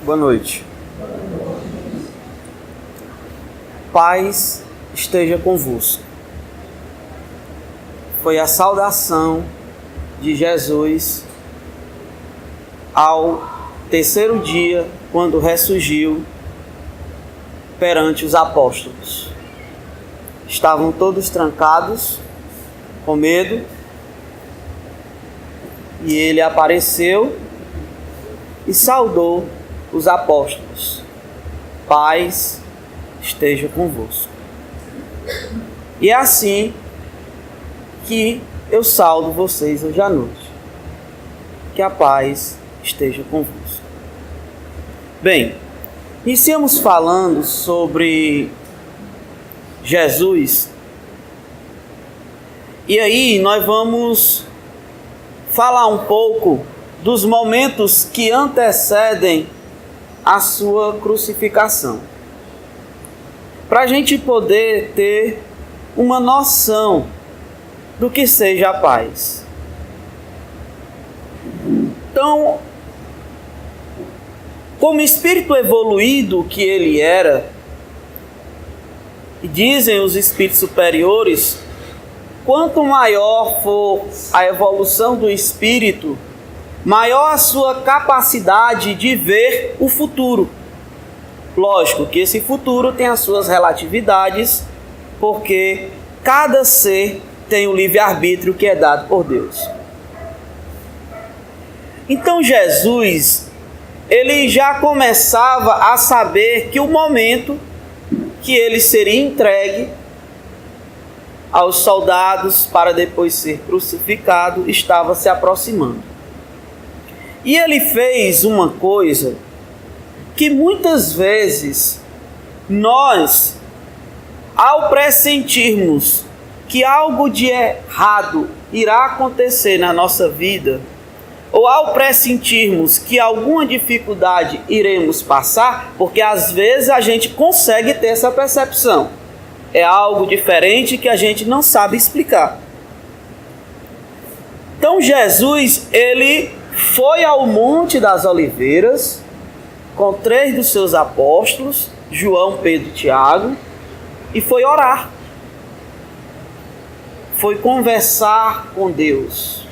Boa noite. Paz esteja convosco. Foi a saudação de Jesus ao terceiro dia, quando ressurgiu perante os apóstolos. Estavam todos trancados, com medo, e ele apareceu e saudou os apóstolos. Paz esteja convosco. E é assim que eu saudo vocês hoje à noite. Que a paz esteja convosco. Bem, iniciamos falando sobre Jesus. E aí nós vamos falar um pouco dos momentos que antecedem a sua crucificação, para a gente poder ter uma noção do que seja a paz. Então, como espírito evoluído que ele era, e dizem os espíritos superiores, quanto maior for a evolução do espírito, maior a sua capacidade de ver o futuro. Lógico que esse futuro tem as suas relatividades, porque cada ser tem o livre-arbítrio que é dado por Deus. Então Jesus, ele já começava a saber que o momento que ele seria entregue aos soldados para depois ser crucificado estava se aproximando. E ele fez uma coisa que muitas vezes nós, ao pressentirmos que algo de errado irá acontecer na nossa vida, ou ao pressentirmos que alguma dificuldade iremos passar, porque às vezes a gente consegue ter essa percepção, é algo diferente que a gente não sabe explicar. Então Jesus, ele foi ao Monte das Oliveiras com 3 dos seus apóstolos, João, Pedro e Tiago, e foi orar. Foi conversar com Deus.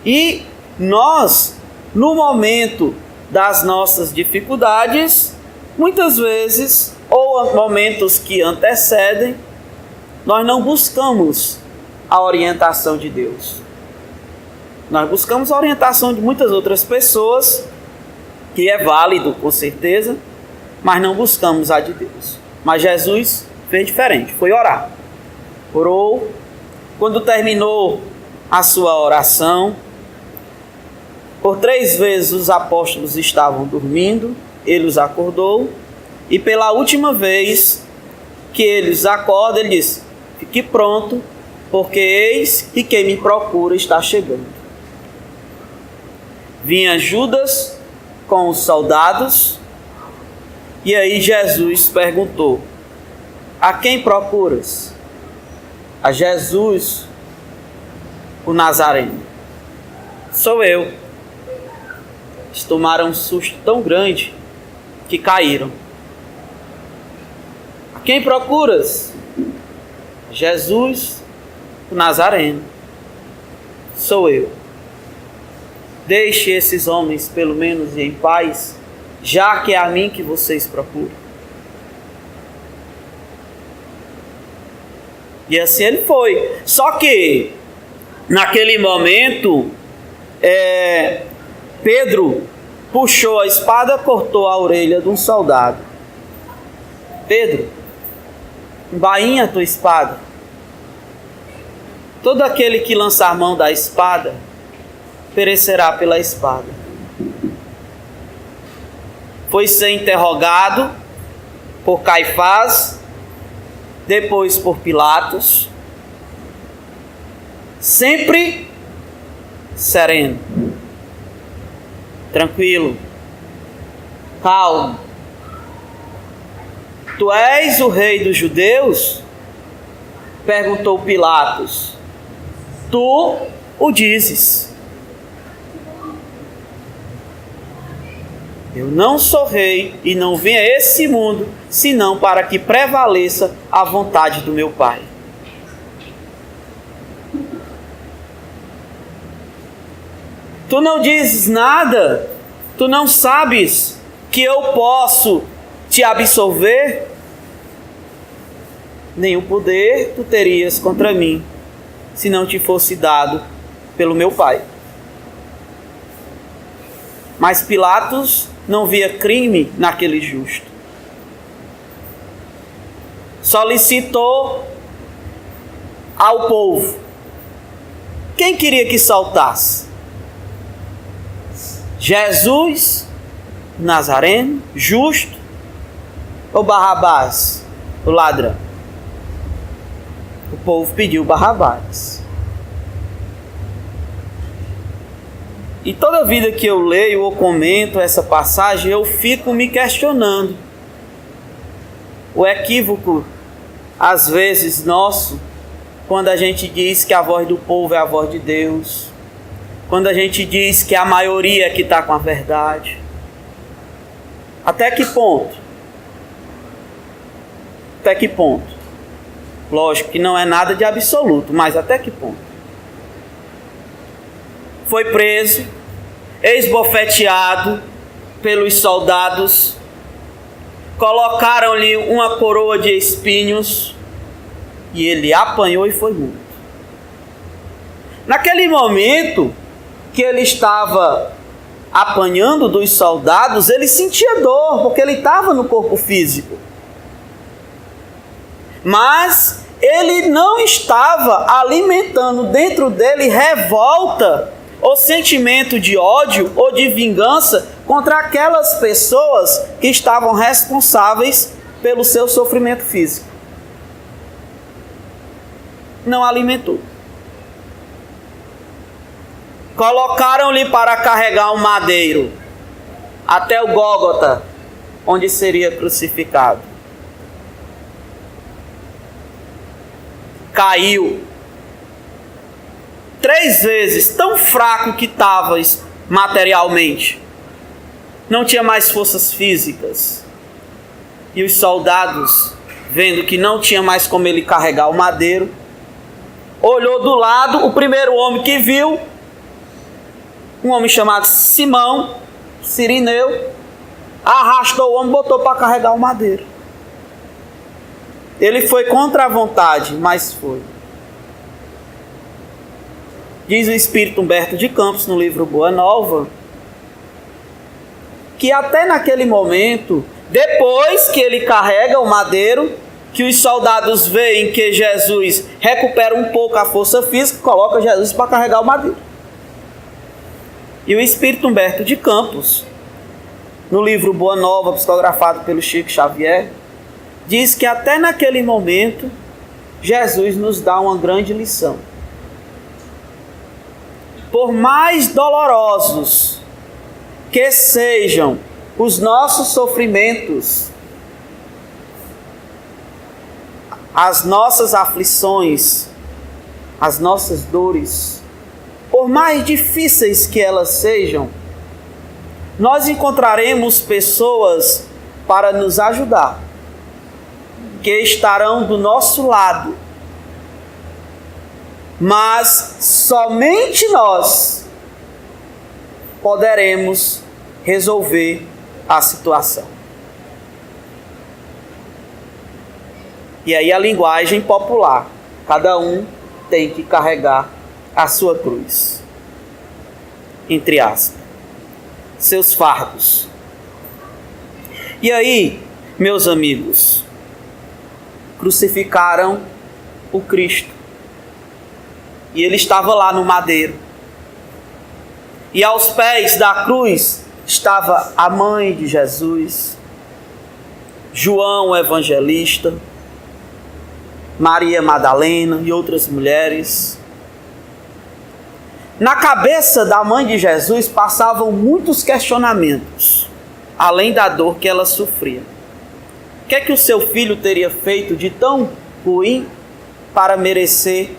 E nós, no momento das nossas dificuldades, muitas vezes, ou momentos que antecedem, nós não buscamos a orientação de Deus. Nós buscamos a orientação de muitas outras pessoas, que é válido com certeza, mas não buscamos a de Deus. Mas Jesus fez diferente, foi orar. Orou. Quando terminou a sua oração, por 3 vezes os apóstolos estavam dormindo, ele os acordou, e pela última vez que ele os acorda, ele disse: fique pronto, porque eis que quem me procura está chegando. Vinha Judas com os soldados, e aí Jesus perguntou: a quem procuras? A Jesus, o Nazareno. Sou eu. Eles tomaram um susto tão grande que caíram. A quem procuras? Jesus, o Nazareno. Sou eu. Deixe esses homens pelo menos em paz, já que é a mim que vocês procuram. E assim ele foi. Só que naquele momento Pedro puxou a espada, cortou a orelha de um soldado. Pedro, embainha a tua espada. Todo aquele que lançar mão da espada perecerá pela espada. Foi ser interrogado por Caifás, depois por Pilatos, sempre sereno, tranquilo, calmo. Tu és o rei dos judeus? Perguntou Pilatos. Tu o dizes. Eu não sou rei e não vim a esse mundo, senão para que prevaleça a vontade do meu Pai. Tu não dizes nada, tu não sabes que eu posso te absolver? Nenhum poder tu terias contra mim, se não te fosse dado pelo meu Pai. Mas Pilatos não via crime naquele justo. Solicitou ao povo: quem queria que soltasse? Jesus, Nazareno, justo, ou Barrabás, o ladrão? O povo pediu Barrabás. E toda vida que eu leio ou comento essa passagem, eu fico me questionando. O equívoco, às vezes, nosso, quando a gente diz que a voz do povo é a voz de Deus, quando a gente diz que a maioria é que está com a verdade. Até que ponto? Até que ponto? Lógico que não é nada de absoluto, mas até que ponto? Foi preso, esbofeteado pelos soldados, colocaram-lhe uma coroa de espinhos e ele apanhou e foi morto. Naquele momento que ele estava apanhando dos soldados, ele sentia dor, porque ele estava no corpo físico. Mas ele não estava alimentando dentro dele revolta ou sentimento de ódio ou de vingança contra aquelas pessoas que estavam responsáveis pelo seu sofrimento físico. Não alimentou. Colocaram-lhe para carregar um madeiro até o Gólgota, onde seria crucificado. Caiu 3 vezes, tão fraco que estavas materialmente. Não tinha mais forças físicas. E os soldados, vendo que não tinha mais como ele carregar o madeiro, olhou do lado, o primeiro homem que viu, um homem chamado Simão, Cirineu, arrastou o homem e botou para carregar o madeiro. Ele foi contra a vontade, mas foi. Diz o espírito Humberto de Campos, no livro Boa Nova, que até naquele momento, depois que ele carrega o madeiro, que os soldados veem que Jesus recupera um pouco a força física, coloca Jesus para carregar o madeiro. E o espírito Humberto de Campos, no livro Boa Nova, psicografado pelo Chico Xavier, diz que até naquele momento, Jesus nos dá uma grande lição. Por mais dolorosos que sejam os nossos sofrimentos, as nossas aflições, as nossas dores, por mais difíceis que elas sejam, nós encontraremos pessoas para nos ajudar, que estarão do nosso lado. Mas somente nós poderemos resolver a situação. E aí a linguagem popular, cada um tem que carregar a sua cruz, entre aspas, seus fardos. E aí, meus amigos, crucificaram o Cristo. E ele estava lá no madeiro. E aos pés da cruz estava a mãe de Jesus, João o evangelista, Maria Madalena e outras mulheres. Na cabeça da mãe de Jesus passavam muitos questionamentos, além da dor que ela sofria. O que é que o seu filho teria feito de tão ruim para merecer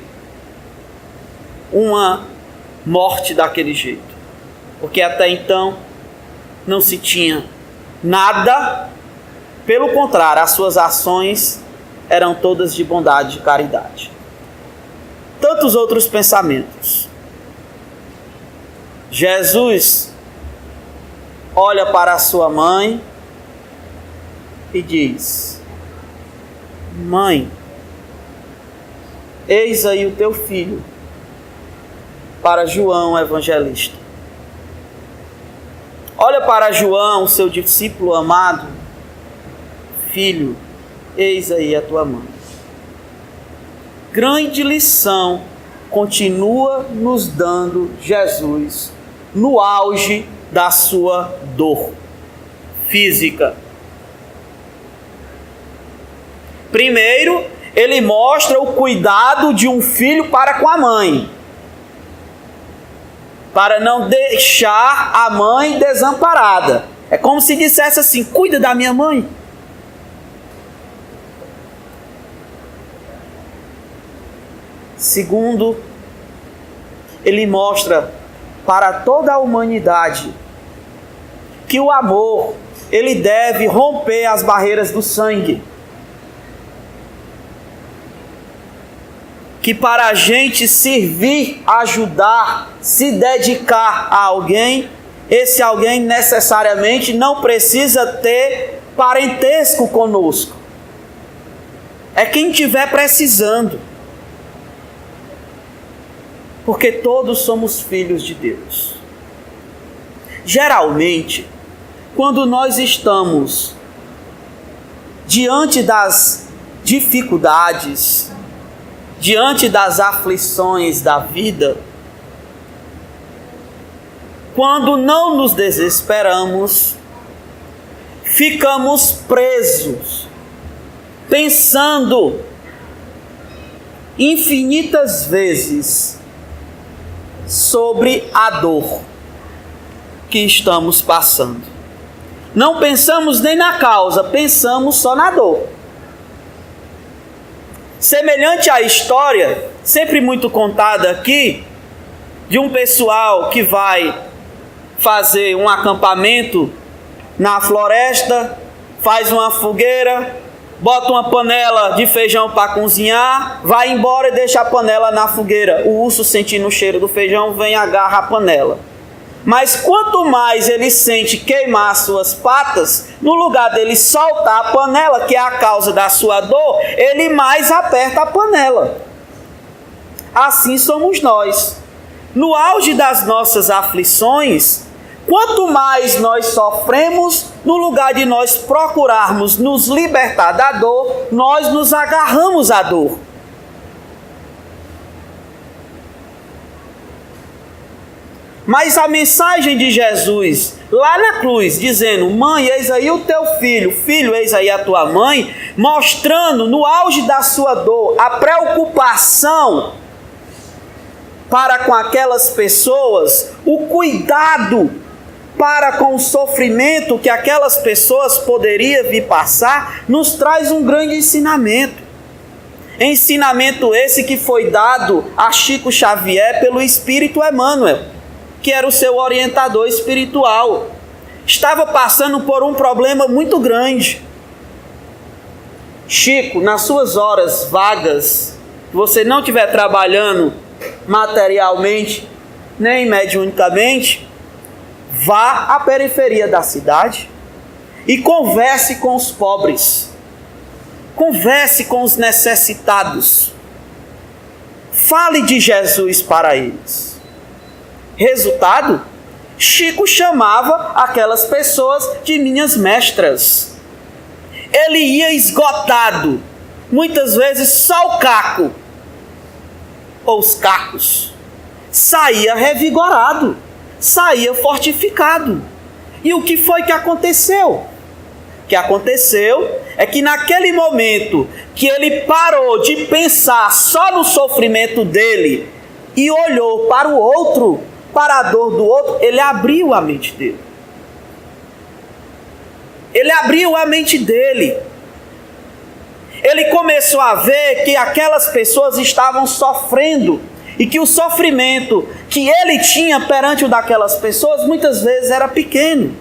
uma morte daquele jeito? Porque até então não se tinha nada, pelo contrário, as suas ações eram todas de bondade e de caridade. Tantos outros pensamentos. Jesus olha para a sua mãe e diz: mãe, eis aí o teu filho. Para João evangelista. Olha para João, seu discípulo amado: filho, eis aí a tua mãe. Grande lição continua nos dando Jesus no auge da sua dor física. Primeiro, ele mostra o cuidado de um filho para com a mãe, para não deixar a mãe desamparada. É como se dissesse assim: cuida da minha mãe. Segundo, ele mostra para toda a humanidade que o amor, ele deve romper as barreiras do sangue. Que para a gente servir, ajudar, se dedicar a alguém, esse alguém necessariamente não precisa ter parentesco conosco. É quem estiver precisando. Porque todos somos filhos de Deus. Geralmente, quando nós estamos diante das dificuldades, diante das aflições da vida, quando não nos desesperamos, ficamos presos, pensando infinitas vezes sobre a dor que estamos passando. Não pensamos nem na causa, pensamos só na dor. Semelhante à história, sempre muito contada aqui, de um pessoal que vai fazer um acampamento na floresta, faz uma fogueira, bota uma panela de feijão para cozinhar, vai embora e deixa a panela na fogueira. O urso, sentindo o cheiro do feijão, vem e agarra a panela. Mas quanto mais ele sente queimar as suas patas, no lugar dele soltar a panela, que é a causa da sua dor, ele mais aperta a panela. Assim somos nós. No auge das nossas aflições, quanto mais nós sofremos, no lugar de nós procurarmos nos libertar da dor, nós nos agarramos à dor. Mas a mensagem de Jesus lá na cruz, dizendo: mãe, eis aí o teu filho, filho, eis aí a tua mãe, mostrando no auge da sua dor a preocupação para com aquelas pessoas, o cuidado para com o sofrimento que aquelas pessoas poderiam vir passar, nos traz um grande ensinamento. Ensinamento esse que foi dado a Chico Xavier pelo Espírito Emmanuel, que era o seu orientador espiritual. Estava passando por um problema muito grande. Chico, nas suas horas vagas, se você não estiver trabalhando materialmente, nem mediunicamente, vá à periferia da cidade e converse com os pobres. Converse com os necessitados. Fale de Jesus para eles. Resultado, Chico chamava aquelas pessoas de minhas mestras. Ele ia esgotado, muitas vezes só o caco, ou os cacos, saía revigorado, saía fortificado. E o que foi que aconteceu? O que aconteceu é que naquele momento que ele parou de pensar só no sofrimento dele e olhou para o outro, para a dor do outro, ele abriu a mente dele. Ele abriu a mente dele. Ele começou a ver que aquelas pessoas estavam sofrendo e que o sofrimento que ele tinha perante o daquelas pessoas muitas vezes era pequeno.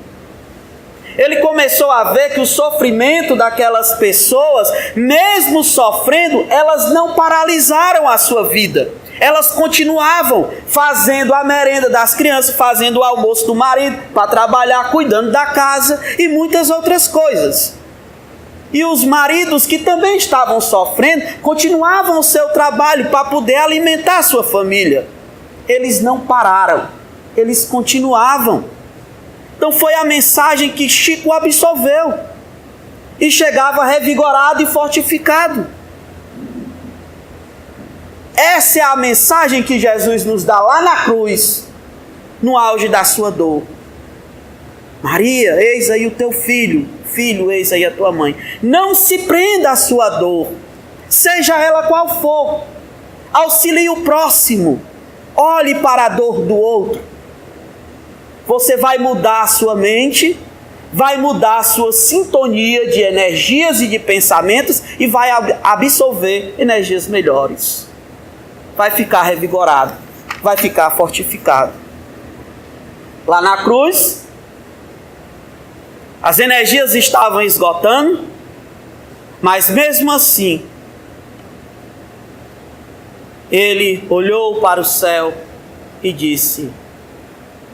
ele começou a ver que o sofrimento daquelas pessoas, mesmo sofrendo, elas não paralisaram a sua vida. Elas continuavam fazendo a merenda das crianças, fazendo o almoço do marido, para trabalhar, cuidando da casa e muitas outras coisas. E os maridos que também estavam sofrendo, continuavam o seu trabalho para poder alimentar a sua família. Eles não pararam, eles continuavam. Então foi a mensagem que Chico absorveu e chegava revigorado e fortificado. Essa é a mensagem que Jesus nos dá lá na cruz, no auge da sua dor. Maria, eis aí o teu filho. Filho, eis aí a tua mãe. Não se prenda à sua dor, seja ela qual for. Auxilie o próximo. Olhe para a dor do outro. Você vai mudar a sua mente, vai mudar a sua sintonia de energias e de pensamentos e vai absorver energias melhores. Vai ficar revigorado, vai ficar fortificado. Lá na cruz, as energias estavam esgotando, mas mesmo assim, ele olhou para o céu e disse: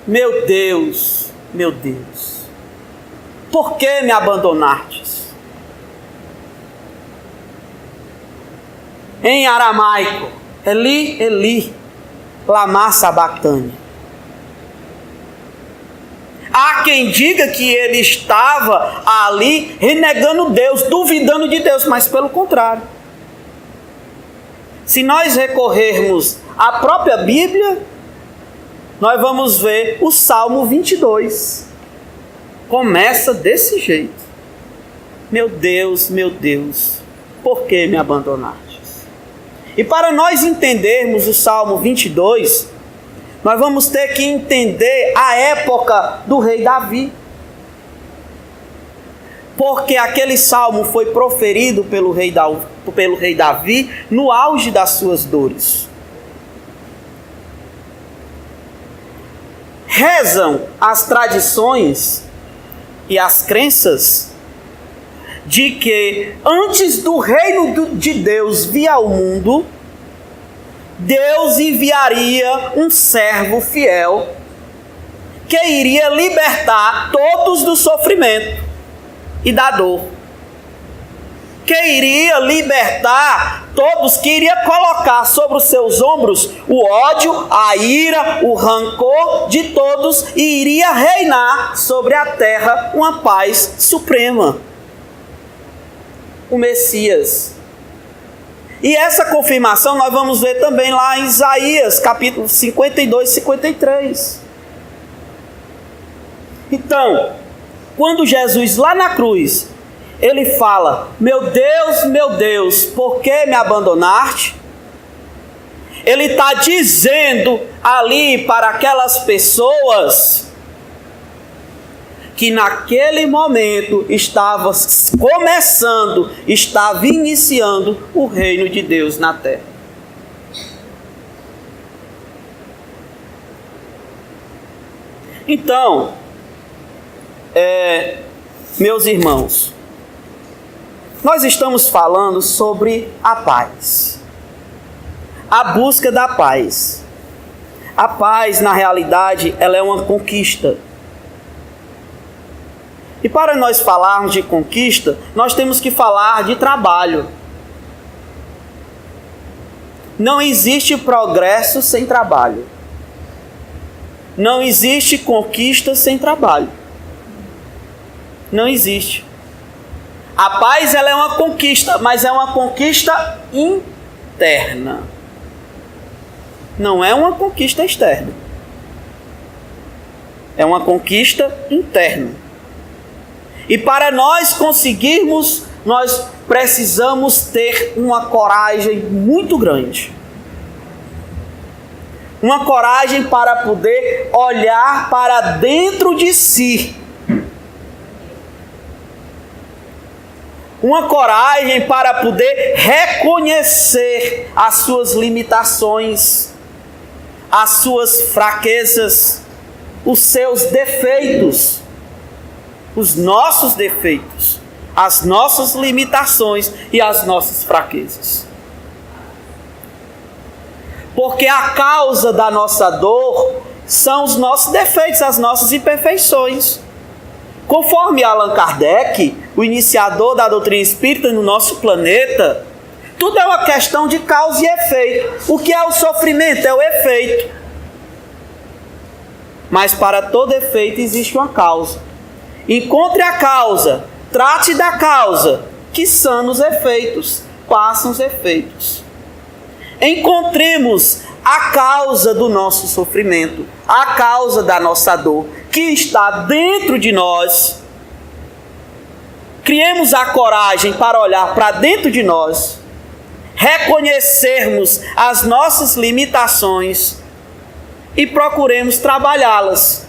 meu Deus, por que me abandonastes? Em aramaico, Eli, Eli, lama sabachthani. Há quem diga que ele estava ali renegando Deus, duvidando de Deus, mas pelo contrário. Se nós recorrermos à própria Bíblia, nós vamos ver o Salmo 22. Começa desse jeito: meu Deus, por que me abandonastes? E para nós entendermos o Salmo 22, nós vamos ter que entender a época do rei Davi. Porque aquele salmo foi proferido pelo rei Davi no auge das suas dores. Rezam as tradições e as crenças de que antes do reino de Deus vir ao mundo, Deus enviaria um servo fiel que iria libertar todos do sofrimento e da dor. Que iria libertar todos, que iria colocar sobre os seus ombros o ódio, a ira, o rancor de todos e iria reinar sobre a terra uma paz suprema. O Messias. E essa confirmação nós vamos ver também lá em Isaías, capítulo 52 e 53. Então, quando Jesus lá na cruz, ele fala: meu Deus, por que me abandonaste? Ele está dizendo ali para aquelas pessoas que naquele momento estava iniciando o reino de Deus na terra. Então, meus irmãos, nós estamos falando sobre a paz, a busca da paz. A paz, na realidade, ela é uma conquista. E para nós falarmos de conquista, nós temos que falar de trabalho. Não existe progresso sem trabalho. Não existe conquista sem trabalho. Não existe. A paz, ela é uma conquista, mas é uma conquista interna. Não é uma conquista externa. É uma conquista interna. E para nós conseguirmos, nós precisamos ter uma coragem muito grande. Uma coragem para poder olhar para dentro de si. Uma coragem para poder reconhecer as suas limitações, as suas fraquezas, os seus defeitos. os nossos defeitos, as nossas limitações e as nossas fraquezas. Porque a causa da nossa dor são os nossos defeitos, as nossas imperfeições. Conforme Allan Kardec, o iniciador da doutrina espírita no nosso planeta, tudo é uma questão de causa e efeito. O que é o sofrimento? É o efeito. Mas para todo efeito existe uma causa. Encontre a causa, trate da causa, que sana os efeitos, passam os efeitos. Encontremos a causa do nosso sofrimento, a causa da nossa dor, que está dentro de nós. Criemos a coragem para olhar para dentro de nós, reconhecermos as nossas limitações e procuremos trabalhá-las.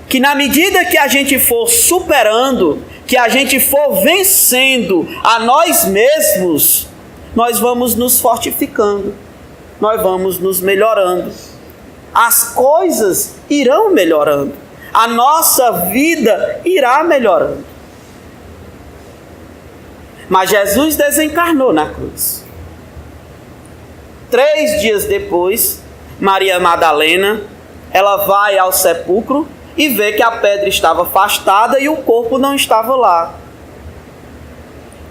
Que na medida que a gente for superando, que a gente for vencendo a nós mesmos, nós vamos nos fortificando, nós vamos nos melhorando. As coisas irão melhorando, a nossa vida irá melhorando. Mas Jesus desencarnou na cruz. 3 dias depois, Maria Madalena, ela vai ao sepulcro e vê que a pedra estava afastada e o corpo não estava lá.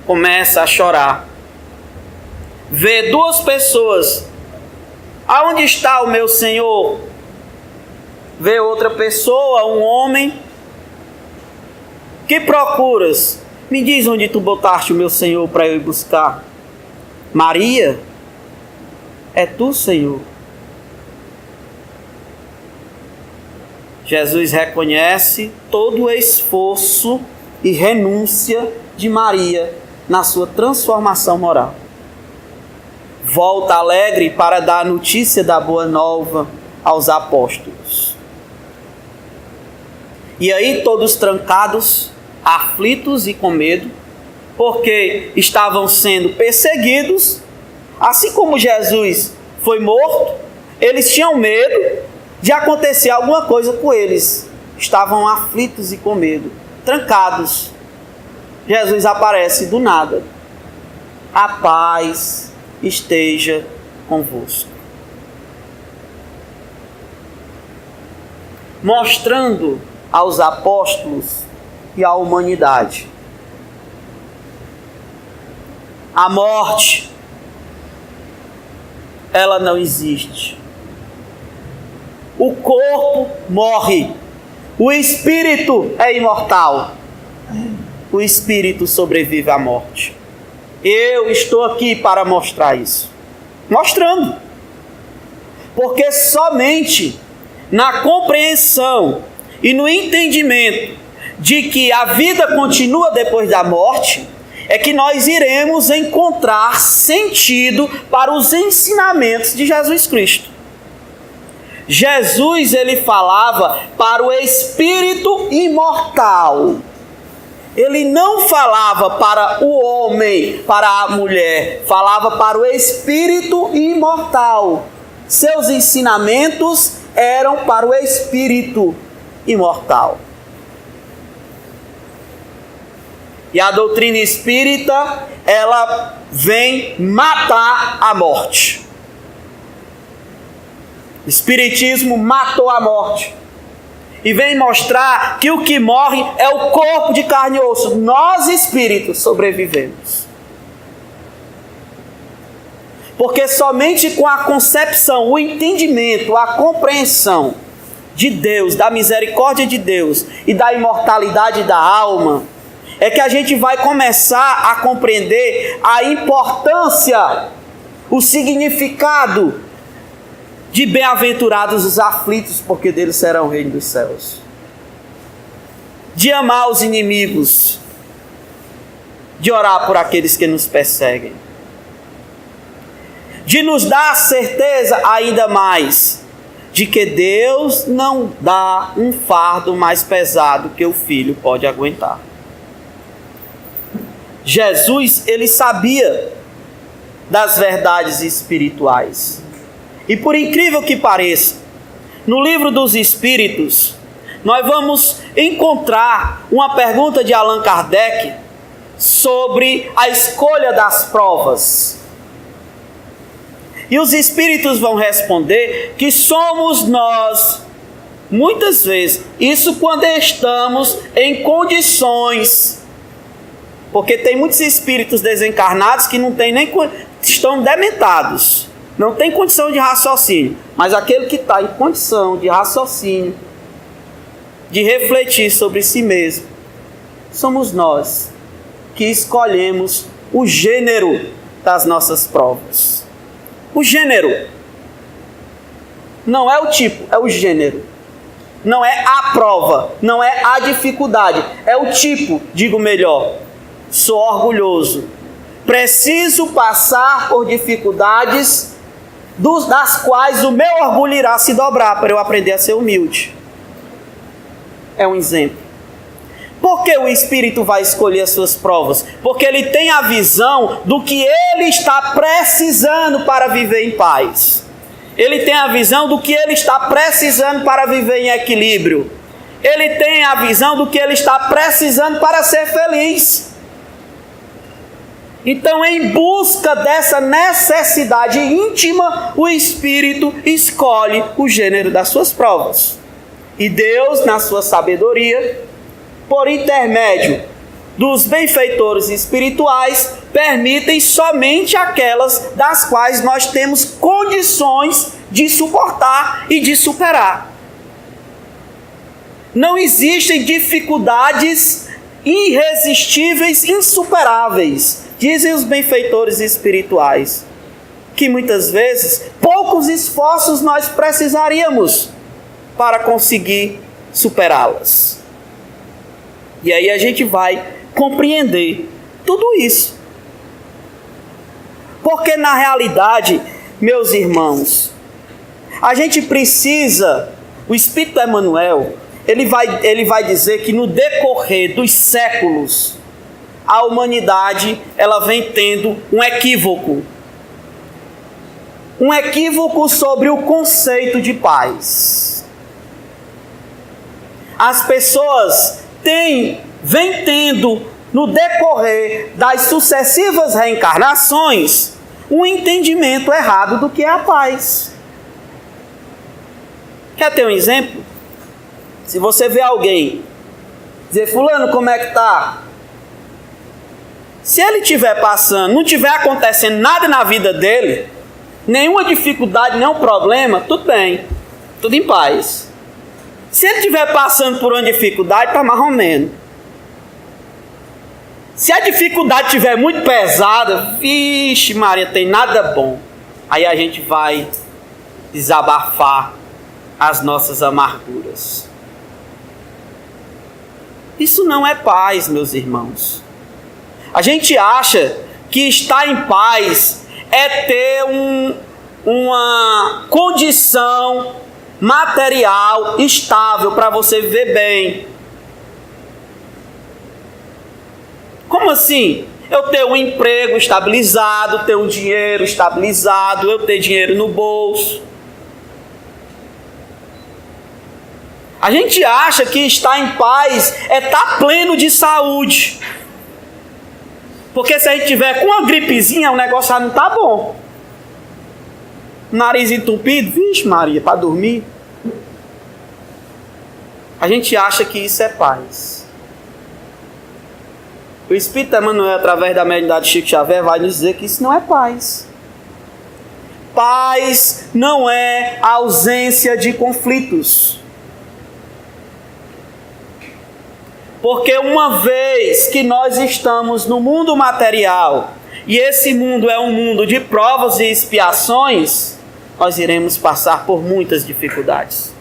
Começa a chorar. Vê 2 pessoas. Aonde está o meu Senhor? Vê outra pessoa, um homem. Que procuras? Me diz onde tu botaste o meu Senhor para eu ir buscar. Maria, é tu, Senhor. Jesus reconhece todo o esforço e renúncia de Maria na sua transformação moral. Volta alegre para dar a notícia da boa nova aos apóstolos. E aí todos trancados, aflitos e com medo, porque estavam sendo perseguidos, assim como Jesus foi morto, eles tinham medo de acontecer alguma coisa com eles. Estavam aflitos e com medo, trancados. Jesus aparece do nada. A paz esteja convosco. Mostrando aos apóstolos e à humanidade a morte, ela não existe. O corpo morre, o espírito é imortal. O espírito sobrevive à morte. Eu estou aqui para mostrar isso. Mostrando. Porque somente na compreensão e no entendimento de que a vida continua depois da morte, é que nós iremos encontrar sentido para os ensinamentos de Jesus Cristo. Jesus, ele falava para o espírito imortal. Ele não falava para o homem, para a mulher, falava para o espírito imortal. Seus ensinamentos eram para o espírito imortal. E a doutrina espírita, ela vem matar a morte. O espiritismo matou a morte. E vem mostrar que o que morre é o corpo de carne e osso. Nós, espíritos, sobrevivemos. Porque somente com a concepção, o entendimento, a compreensão de Deus, da misericórdia de Deus e da imortalidade da alma, é que a gente vai começar a compreender a importância, o significado de bem-aventurados os aflitos, porque deles será o reino dos céus. De amar os inimigos, de orar por aqueles que nos perseguem. De nos dar a certeza ainda mais de que Deus não dá um fardo mais pesado que o filho pode aguentar. Jesus, ele sabia das verdades espirituais. E por incrível que pareça, no livro dos Espíritos, nós vamos encontrar uma pergunta de Allan Kardec sobre a escolha das provas. E os espíritos vão responder que somos nós, muitas vezes, isso quando estamos em condições, porque tem muitos espíritos desencarnados que não tem nem, estão dementados, não tem condição de raciocínio, mas aquele que está em condição de raciocínio, de refletir sobre si mesmo, somos nós que escolhemos o gênero das nossas provas. O gênero não é o tipo, é o gênero. Não é a prova, não é a dificuldade, é o tipo, digo melhor. Sou orgulhoso, preciso passar por dificuldades das quais o meu orgulho irá se dobrar para eu aprender a ser humilde. É um exemplo. Por que o Espírito vai escolher as suas provas? Porque ele tem a visão do que ele está precisando para viver em paz. Ele tem a visão do que ele está precisando para viver em equilíbrio. Ele tem a visão do que ele está precisando para ser feliz. Então, em busca dessa necessidade íntima, o Espírito escolhe o gênero das suas provas. E Deus, na sua sabedoria, por intermédio dos benfeitores espirituais, permitem somente aquelas das quais nós temos condições de suportar e de superar. Não existem dificuldades irresistíveis, insuperáveis, dizem os benfeitores espirituais, que muitas vezes poucos esforços nós precisaríamos para conseguir superá-las. E aí a gente vai compreender tudo isso. Porque na realidade, meus irmãos, a gente precisa, o Espírito Emmanuel, ele vai dizer que no decorrer dos séculos, a humanidade ela vem tendo um equívoco. Um equívoco sobre o conceito de paz. As pessoas vem tendo, no decorrer das sucessivas reencarnações, um entendimento errado do que é a paz. Quer ter um exemplo? Se você vê alguém dizer, fulano, como é que tá? Se ele estiver passando, não estiver acontecendo nada na vida dele, nenhuma dificuldade, nenhum problema, tudo bem, tudo em paz. Se ele estiver passando por uma dificuldade, está mais ou menos. Se a dificuldade estiver muito pesada, vixe Maria, tem nada bom. Aí a gente vai desabafar as nossas amarguras. Isso não é paz, meus irmãos. A gente acha que estar em paz é ter uma condição material estável para você viver bem. Como assim? Eu ter um emprego estabilizado, ter um dinheiro estabilizado, eu ter dinheiro no bolso. A gente acha que estar em paz é estar pleno de saúde. Porque se a gente tiver com uma gripezinha, o negócio já não está bom. Nariz entupido, vixe Maria, para dormir. A gente acha que isso é paz. O Espírito Emmanuel, através da mediunidade de Chico Xavier, vai nos dizer que isso não é paz. Paz não é a ausência de conflitos. Porque uma vez que nós estamos no mundo material, e esse mundo é um mundo de provas e expiações, nós iremos passar por muitas dificuldades.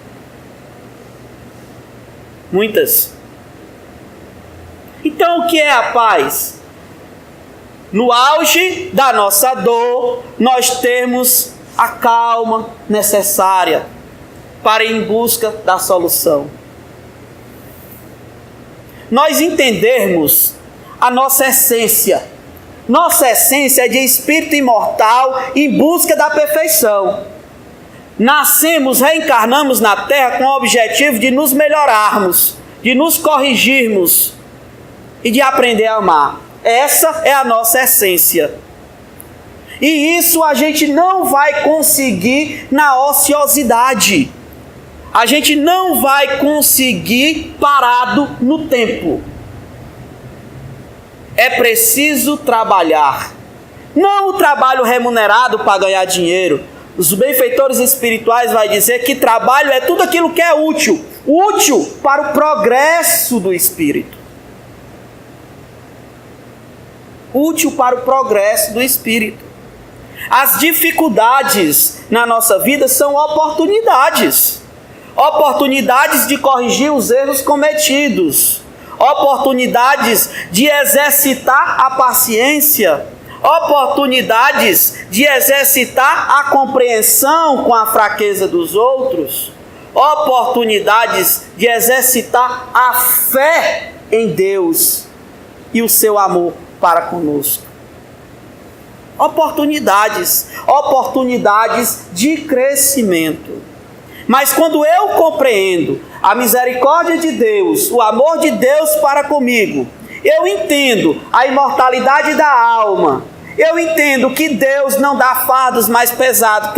Muitas. Então o que é a paz? No auge da nossa dor, nós temos a calma necessária para ir em busca da solução. Nós entendermos a nossa essência. Nossa essência é de espírito imortal em busca da perfeição. nascemos, reencarnamos na Terra com o objetivo de nos melhorarmos, de nos corrigirmos e de aprender a amar. Essa é a nossa essência. E isso a gente não vai conseguir na ociosidade. A gente não vai conseguir parado no tempo. É preciso trabalhar. Não o trabalho remunerado para ganhar dinheiro. Os benfeitores espirituais vão dizer que trabalho é tudo aquilo que é útil. Útil para o progresso do espírito. Útil para o progresso do espírito. As dificuldades na nossa vida são oportunidades. Oportunidades de corrigir os erros cometidos. Oportunidades de exercitar a paciência. Oportunidades de exercitar a compreensão com a fraqueza dos outros. Oportunidades de exercitar a fé em Deus e o seu amor para conosco. Oportunidades de crescimento. Mas quando eu compreendo a misericórdia de Deus, o amor de Deus para comigo, eu entendo a imortalidade da alma, eu entendo que Deus não dá fardos mais pesados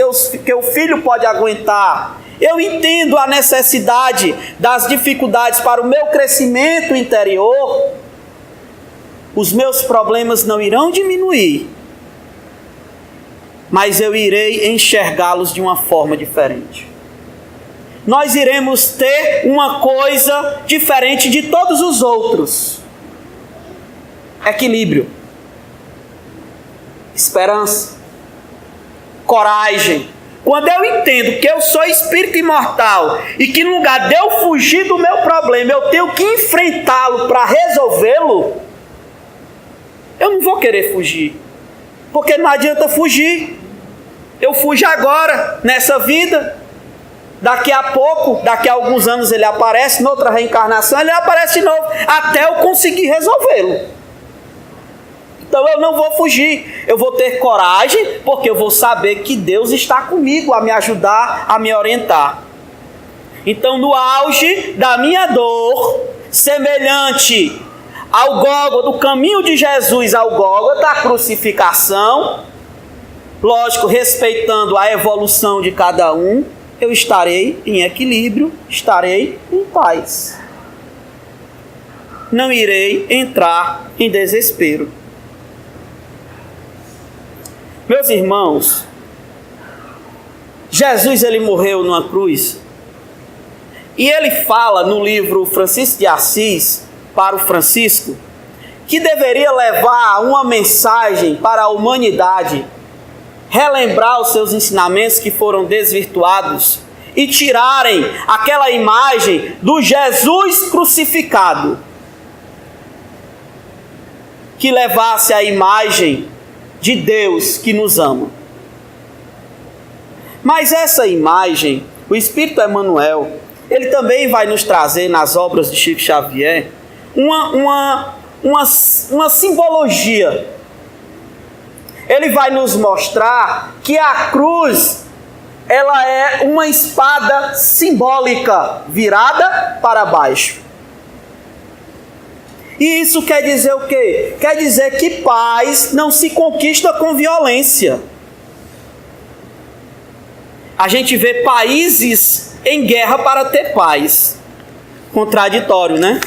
que o filho pode aguentar, eu entendo a necessidade das dificuldades para o meu crescimento interior, os meus problemas não irão diminuir, mas eu irei enxergá-los de uma forma diferente. Nós iremos ter uma coisa diferente de todos os outros. Equilíbrio, esperança, coragem. Quando eu entendo que eu sou espírito imortal e que no lugar de eu fugir do meu problema, eu tenho que enfrentá-lo para resolvê-lo, eu não vou querer fugir, porque não adianta fugir. Eu fujo agora, nessa vida. Daqui a pouco, daqui a alguns anos ele aparece, noutra reencarnação ele aparece de novo, até eu conseguir resolvê-lo. Então eu não vou fugir, eu vou ter coragem, porque eu vou saber que Deus está comigo a me ajudar, a me orientar. Então no auge da minha dor, semelhante ao Gólgota, do caminho de Jesus ao Gólgota, da crucificação, lógico, respeitando a evolução de cada um, eu estarei em equilíbrio, estarei em paz. Não irei entrar em desespero. Meus irmãos, Jesus ele morreu numa cruz. E ele fala no livro Francisco de Assis, para o Francisco, que deveria levar uma mensagem para a humanidade, relembrar os seus ensinamentos que foram desvirtuados e tirarem aquela imagem do Jesus crucificado, que levasse a imagem de Deus que nos ama. Mas essa imagem, o Espírito Emmanuel, ele também vai nos trazer nas obras de Chico Xavier uma simbologia. Ele vai nos mostrar que a cruz, ela é uma espada simbólica virada para baixo. E isso quer dizer o quê? Quer dizer que paz não se conquista com violência. A gente vê países em guerra para ter paz. Contraditório, né?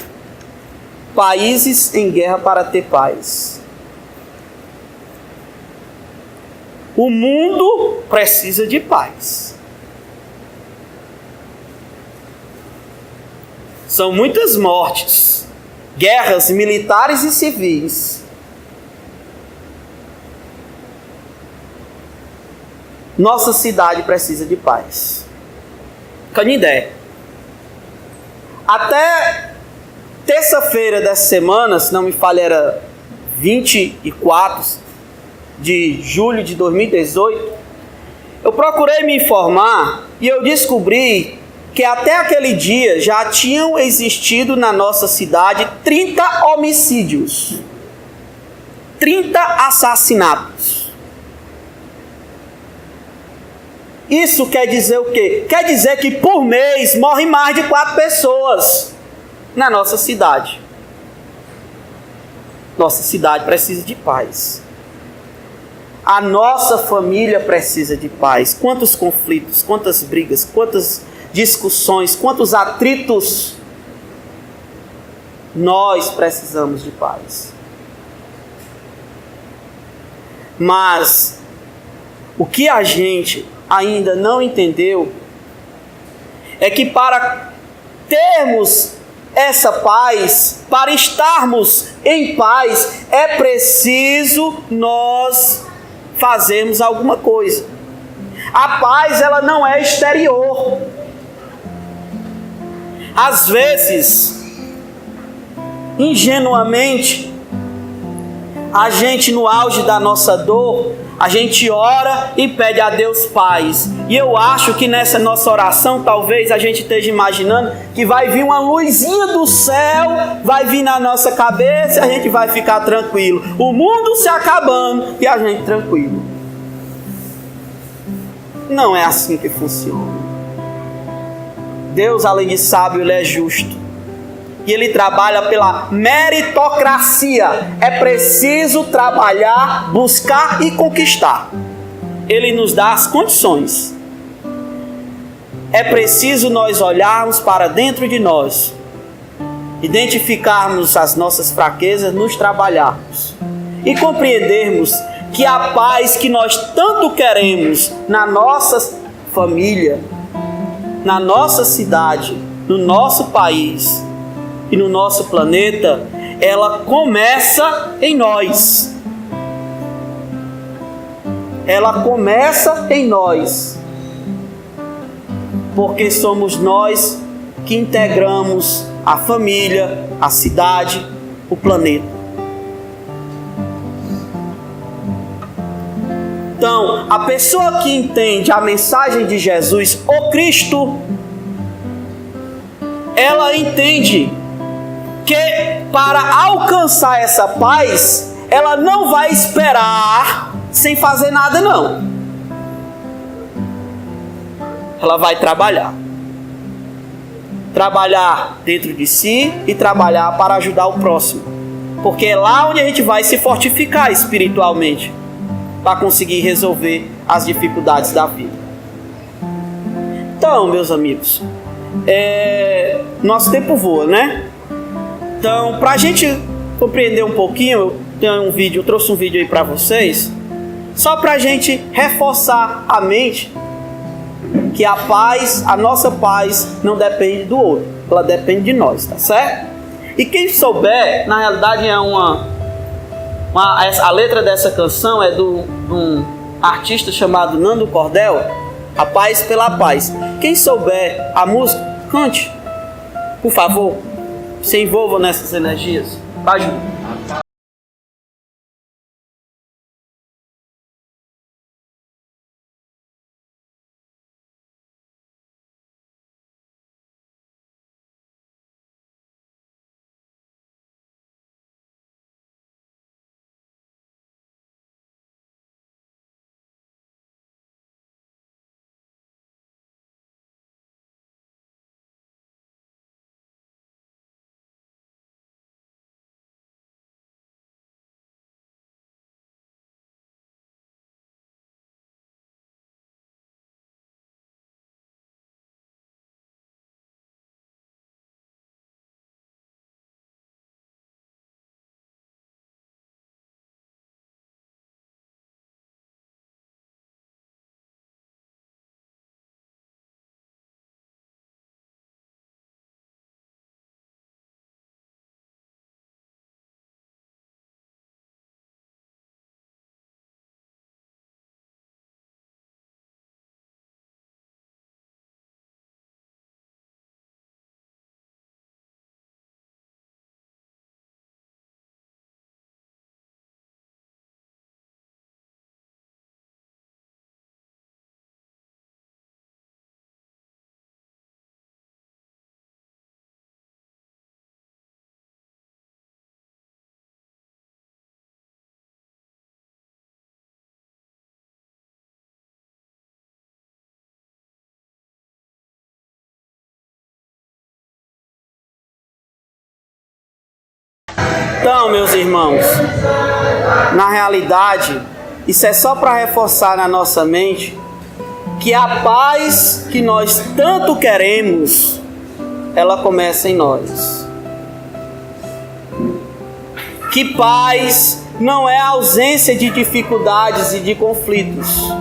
Países em guerra para ter paz. O mundo precisa de paz. São muitas mortes, guerras militares e civis. Nossa cidade precisa de paz. Canindé. Até terça-feira dessa semana, se não me falha, era 24 de julho de 2018, eu procurei me informar e eu descobri que até aquele dia já tinham existido na nossa cidade 30 homicídios, 30 assassinatos. Isso quer dizer o quê? Quer dizer que por mês morrem mais de 4 pessoas na nossa cidade. Nossa cidade precisa de paz. A nossa família precisa de paz. Quantos conflitos, quantas brigas, quantas discussões, quantos atritos. Nós precisamos de paz. Mas o que a gente ainda não entendeu é que para termos essa paz, para estarmos em paz, é preciso nós fazermos alguma coisa. A paz, ela não é exterior. Às vezes, ingenuamente, a gente no auge da nossa dor, a gente ora e pede a Deus paz. E eu acho que nessa nossa oração, talvez a gente esteja imaginando que vai vir uma luzinha do céu, vai vir na nossa cabeça e a gente vai ficar tranquilo. O mundo se acabando e a gente tranquilo. Não é assim que funciona. Deus, além de sábio, Ele é justo. E Ele trabalha pela meritocracia. É preciso trabalhar, buscar e conquistar. Ele nos dá as condições. É preciso nós olharmos para dentro de nós, identificarmos as nossas fraquezas, nos trabalharmos e compreendermos que a paz que nós tanto queremos na nossa família, na nossa cidade, no nosso país e no nosso planeta, ela começa em nós. Ela começa em nós. Porque somos nós que integramos a família, a cidade, o planeta. Então, a pessoa que entende a mensagem de Jesus, o Cristo, ela entende que para alcançar essa paz, ela não vai esperar sem fazer nada, não. Ela vai trabalhar. Trabalhar dentro de si e trabalhar para ajudar o próximo. Porque é lá onde a gente vai se fortificar espiritualmente para conseguir resolver as dificuldades da vida. Então, meus amigos, nosso tempo voa, né? Então, para a gente compreender um pouquinho, eu trouxe um vídeo aí para vocês, só para a gente reforçar a mente que a paz, a nossa paz, não depende do outro, ela depende de nós, tá certo? E quem souber, na realidade a letra dessa canção é de um artista chamado Nando Cordel, A Paz pela Paz. Quem souber a música, cante, por favor, se envolva nessas energias, ajuda. Então, meus irmãos, na realidade, isso é só para reforçar na nossa mente que a paz que nós tanto queremos, ela começa em nós. Que paz não é ausência de dificuldades e de conflitos.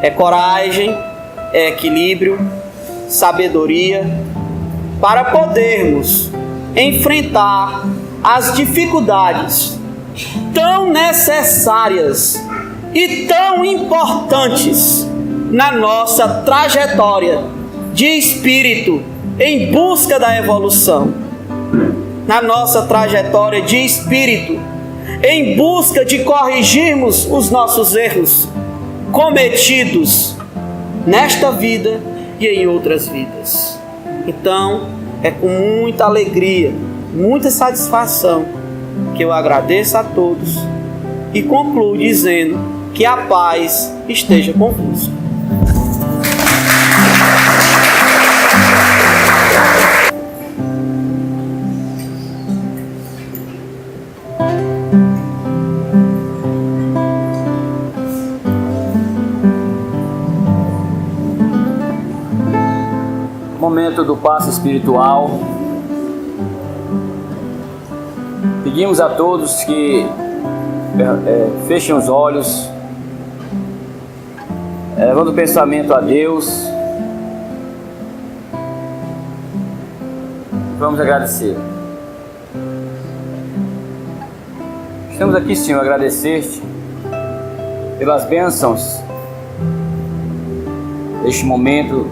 É coragem, é equilíbrio, sabedoria, para podermos enfrentar as dificuldades tão necessárias e tão importantes na nossa trajetória de espírito em busca da evolução, na nossa trajetória de espírito em busca de corrigirmos os nossos erros cometidos nesta vida e em outras vidas. Então, é com muita alegria, muita satisfação que eu agradeço a todos e concluo dizendo que a paz esteja convosco. Momento do passo espiritual. Pedimos a todos que fechem os olhos, levando o pensamento a Deus. Vamos agradecer. Estamos aqui, Senhor, a agradecer-te pelas bênçãos deste momento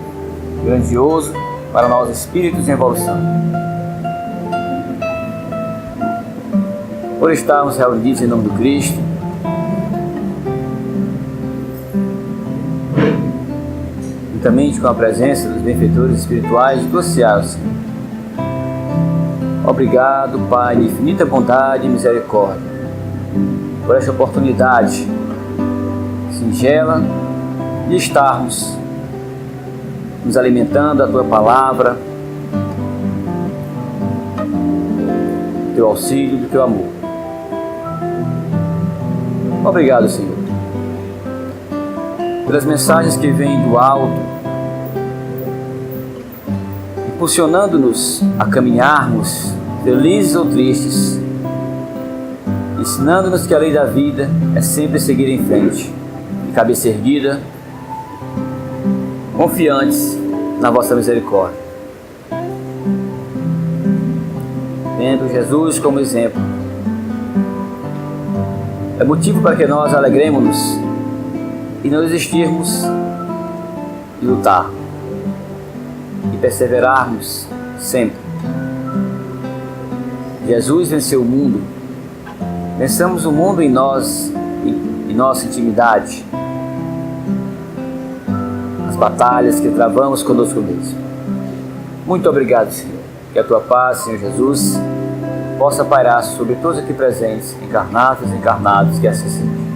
grandioso para nós espíritos em evolução. Por estarmos reunidos em nome do Cristo, juntamente com a presença dos benfeitores espirituais de tua seara, Senhor. Obrigado, Pai de infinita bondade e misericórdia, por esta oportunidade singela de estarmos nos alimentando da tua palavra, do teu auxílio, do teu amor. Obrigado, Senhor, pelas mensagens que vêm do alto, impulsionando-nos a caminharmos, felizes ou tristes, ensinando-nos que a lei da vida é sempre seguir em frente, de cabeça erguida, confiantes na vossa misericórdia. Tendo Jesus como exemplo, é motivo para que nós alegremos-nos e não desistirmos de lutar e perseverarmos sempre. Jesus venceu o mundo, vençamos o mundo em nós, em nossa intimidade, batalhas que travamos conosco mesmo. Muito obrigado, Senhor. Que a tua paz, Senhor Jesus, possa pairar sobre todos aqui presentes, encarnados e encarnados, que assim seja.